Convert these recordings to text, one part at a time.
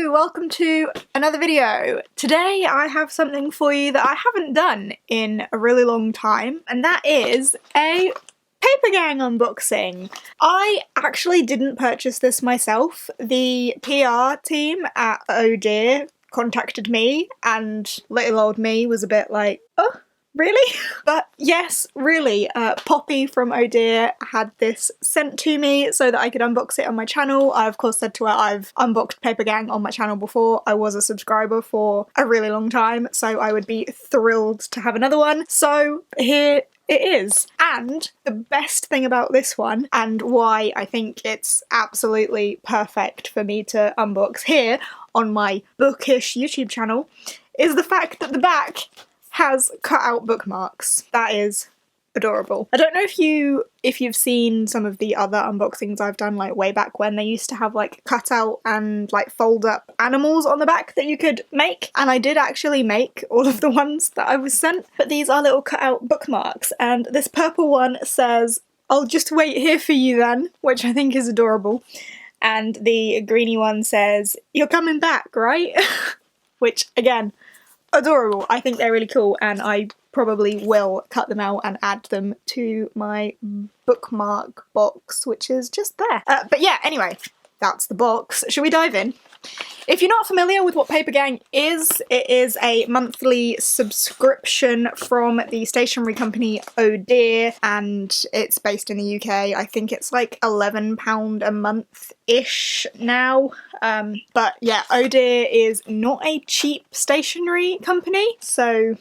Hello, welcome to another video. Today I have something for you that I haven't done in a really long time, and that is a Papergang unboxing. I actually didn't purchase this myself. The PR team at Oh Dear contacted me and little old me was a bit like, oh, really? But yes, really, Poppy from Oh Dear had this sent to me so that I could unbox it on my channel. I of course said to her I've unboxed Papergang on my channel before. I was a subscriber for a really long time, so I would be thrilled to have another one. So here it is. And the best thing about this one, and why I think it's absolutely perfect for me to unbox here on my bookish YouTube channel, is the fact that the back has cut out bookmarks. That is adorable. I don't know if you've seen some of the other unboxings I've done, like way back when. They used to have like cut out and like fold up animals on the back that you could make, and I did actually make all of the ones that I was sent, but these are little cut out bookmarks, and this purple one says, "I'll just wait here for you then," which I think is adorable, and the greeny one says, "You're coming back, right?" Which again, adorable. I think they're really cool, and I probably will cut them out and add them to my bookmark box, which is just there. But yeah, anyway, that's the box. Shall we dive in? If you're not familiar with what Papergang is, it is a monthly subscription from the stationery company Oh Dear, and it's based in the UK. I think it's like £11 a month-ish now. But yeah, Oh Dear is not a cheap stationery company, so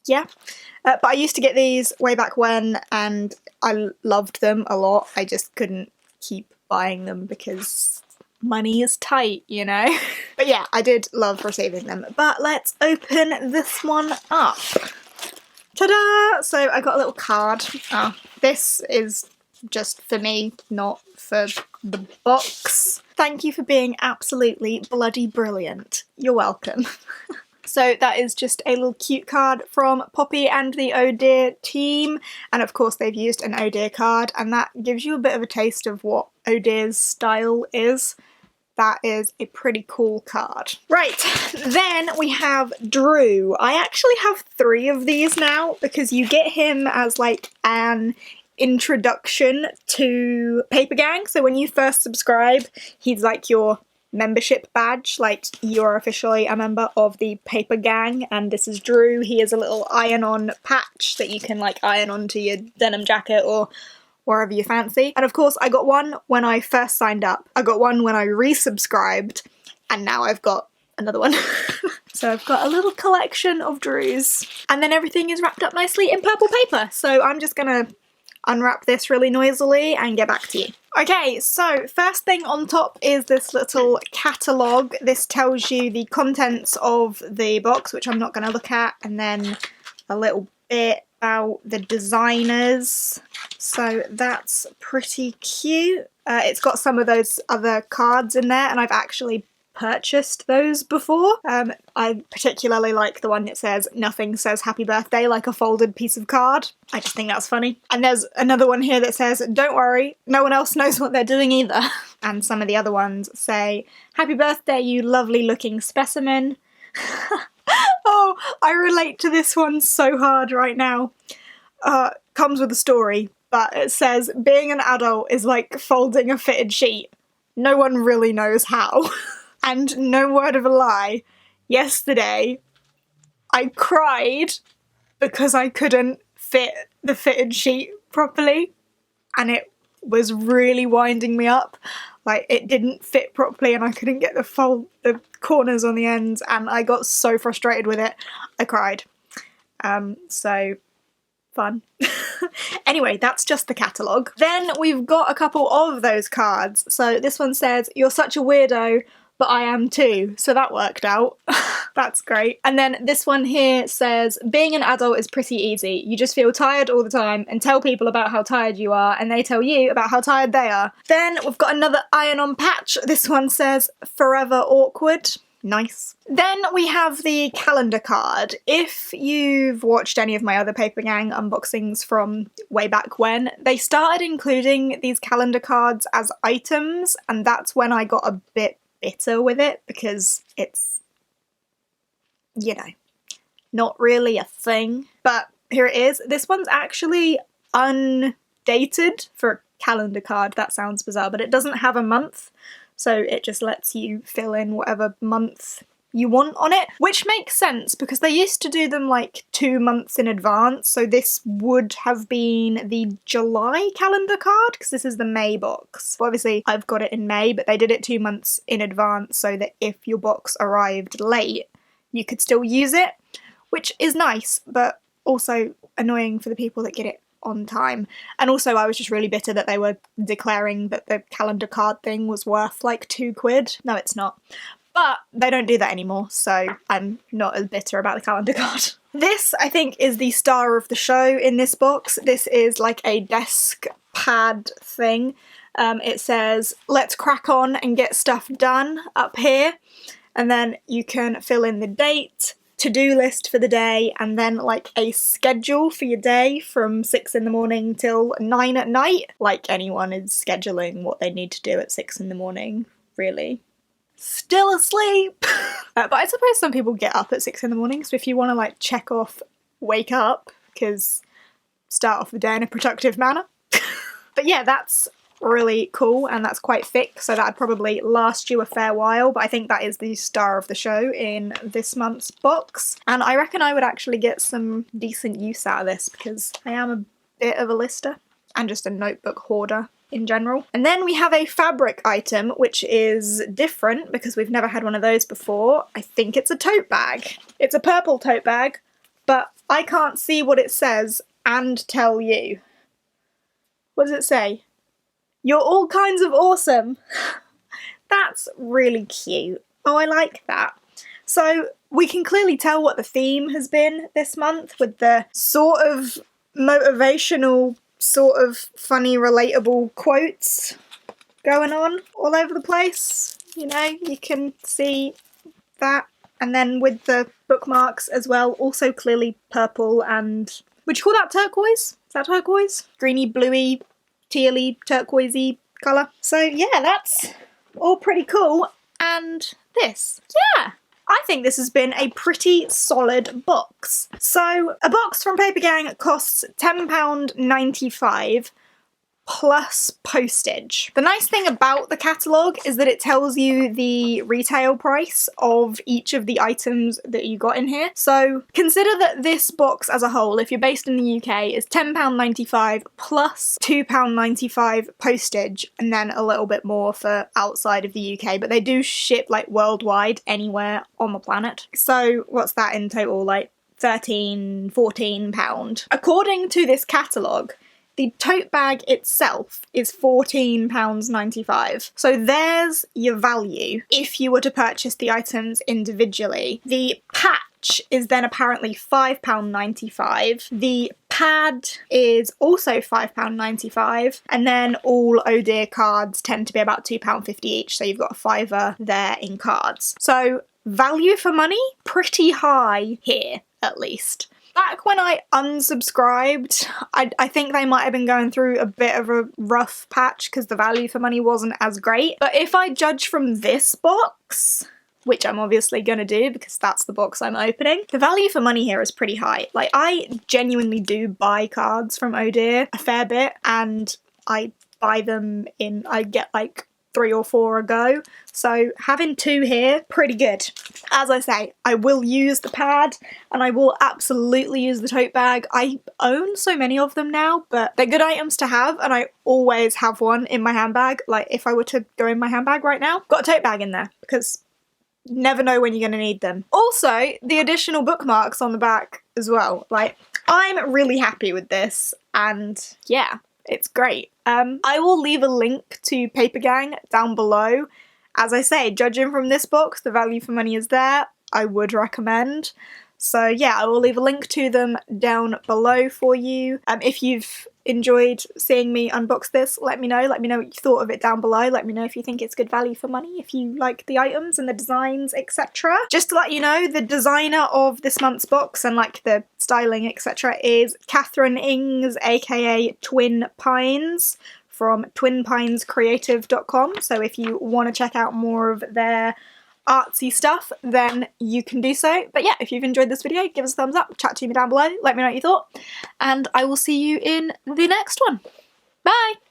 yeah. But I used to get these way back when, and I loved them a lot. I just couldn't keep buying them because money is tight, you know? But yeah, I did love receiving them. But let's open this one up. Ta-da! So I got a little card. This is just for me, not for the box. Thank you for being absolutely bloody brilliant. You're welcome. So that is just a little cute card from Poppy and the Oh Dear team, and of course they've used an Oh Dear card, and that gives you a bit of a taste of what Oh Dear's style is. That is a pretty cool card. Right, then we have Drew. I actually have 3 of these now because you get him as like an introduction to Papergang. So when you first subscribe, he's like your membership badge, like you're officially a member of the Papergang, and this is Drew. He is a little iron-on patch that you can like iron onto your denim jacket or wherever you fancy. And of course I got one when I first signed up, I got one when I resubscribed, and now I've got another one. So I've got a little collection of Drews, and then everything is wrapped up nicely in purple paper, so I'm just gonna unwrap this really noisily and get back to you. Okay, so first thing on top is this little catalogue. This tells you the contents of the box, which I'm not going to look at, and then a little bit about the designers. So that's pretty cute. It's got some of those other cards in there, and I've actually purchased those before. I particularly like the one that says "Nothing says happy birthday like a folded piece of card." I just think that's funny. And there's another one here that says, "Don't worry, no one else knows what they're doing either." And some of the other ones say, "Happy birthday, you lovely looking specimen." Oh, I relate to this one so hard right now. Comes with a story, but it says, "Being an adult is like folding a fitted sheet. No one really knows how." And no word of a lie, yesterday I cried because I couldn't fit the fitted sheet properly, and it was really winding me up. Like, it didn't fit properly and I couldn't get the corners on the ends, and I got so frustrated with it, I cried. So fun. Anyway, that's just the catalogue. Then we've got a couple of those cards. So this one says, "You're such a weirdo, but I am too," so that worked out. That's great. And then this one here says, "Being an adult is pretty easy. You just feel tired all the time and tell people about how tired you are, and they tell you about how tired they are." Then we've got another iron-on patch. This one says, "Forever awkward." Nice. Then we have the calendar card. If you've watched any of my other Papergang unboxings from way back when, they started including these calendar cards as items, and that's when I got a bit bitter with it because it's, you know, not really a thing. But here it is. This one's actually undated for a calendar card. That sounds bizarre, but it doesn't have a month, so it just lets you fill in whatever month you want on it, which makes sense because they used to do them like 2 months in advance, so this would have been the July calendar card because this is the May box. Obviously I've got it in May, but they did it 2 months in advance so that if your box arrived late you could still use it, which is nice but also annoying for the people that get it on time. And also I was just really bitter that they were declaring that the calendar card thing was worth like £2. No, it's not. But they don't do that anymore, so I'm not as bitter about the calendar card. This, I think, is the star of the show in this box. This is like a desk pad thing. It says, let's crack on and get stuff done up here. And then you can fill in the date, to-do list for the day, and then like a schedule for your day from 6 in the morning till 9 at night. Like anyone is scheduling what they need to do at 6 in the morning, really. Still asleep! But I suppose some people get up at 6 in the morning, so if you want to like check off wake up, because start off the day in a productive manner. But yeah, that's really cool, and that's quite thick, so that'd probably last you a fair while, but I think that is the star of the show in this month's box. And I reckon I would actually get some decent use out of this, because I am a bit of a lister, and just a notebook hoarder in general. And then we have a fabric item, which is different because we've never had one of those before. I think it's a tote bag. It's a purple tote bag, but I can't see what it says and tell you. What does it say? You're all kinds of awesome. That's really cute. Oh, I like that. So we can clearly tell what the theme has been this month with the sort of motivational, sort of funny, relatable quotes going on all over the place. You know, you can see that. And then with the bookmarks as well, also clearly purple and... would you call that turquoise? Is that turquoise? Greeny, bluey, tealy, turquoisey colour. So yeah, that's all pretty cool. And this. Yeah! I think this has been a pretty solid box. So a box from Papergang costs £10.95 plus postage. The nice thing about the catalogue is that it tells you the retail price of each of the items that you got in here. So consider that this box as a whole, if you're based in the UK, is £10.95 plus £2.95 postage, and then a little bit more for outside of the UK, but they do ship like worldwide anywhere on the planet. So what's that in total, like £13–14? According to this catalogue, the tote bag itself is £14.95. So there's your value if you were to purchase the items individually. The patch is then apparently £5.95. The pad is also £5.95. And then all Oh Dear cards tend to be about £2.50 each, so you've got a fiver there in cards. So value for money, pretty high here, at least. Back when I unsubscribed, I think they might have been going through a bit of a rough patch because the value for money wasn't as great. But if I judge from this box, which I'm obviously going to do because that's the box I'm opening, the value for money here is pretty high. Like, I genuinely do buy cards from Oh Dear a fair bit, and I buy them in, I get like 3 or 4 a go. So having 2 here, pretty good. As I say, I will use the pad and I will absolutely use the tote bag. I own so many of them now, but they're good items to have, and I always have one in my handbag. Like if I were to go in my handbag right now, got a tote bag in there because you never know when you're going to need them. Also, the additional bookmarks on the back as well. Like, I'm really happy with this, and yeah, it's great. I will leave a link to Papergang down below. As I say, judging from this box, the value for money is there. I would recommend. So yeah, I will leave a link to them down below for you. If you've enjoyed seeing me unbox this, let me know. Let me know what you thought of it down below. Let me know if you think it's good value for money, if you like the items and the designs, etc. Just to let you know, the designer of this month's box and like the styling, etc. is Catherine Ings, aka Twin Pines, from twinpinescreative.com, so if you want to check out more of their artsy stuff, then you can do so. But yeah, if you've enjoyed this video, give us a thumbs up, chat to me down below, let me know what you thought, and I will see you in the next one. Bye!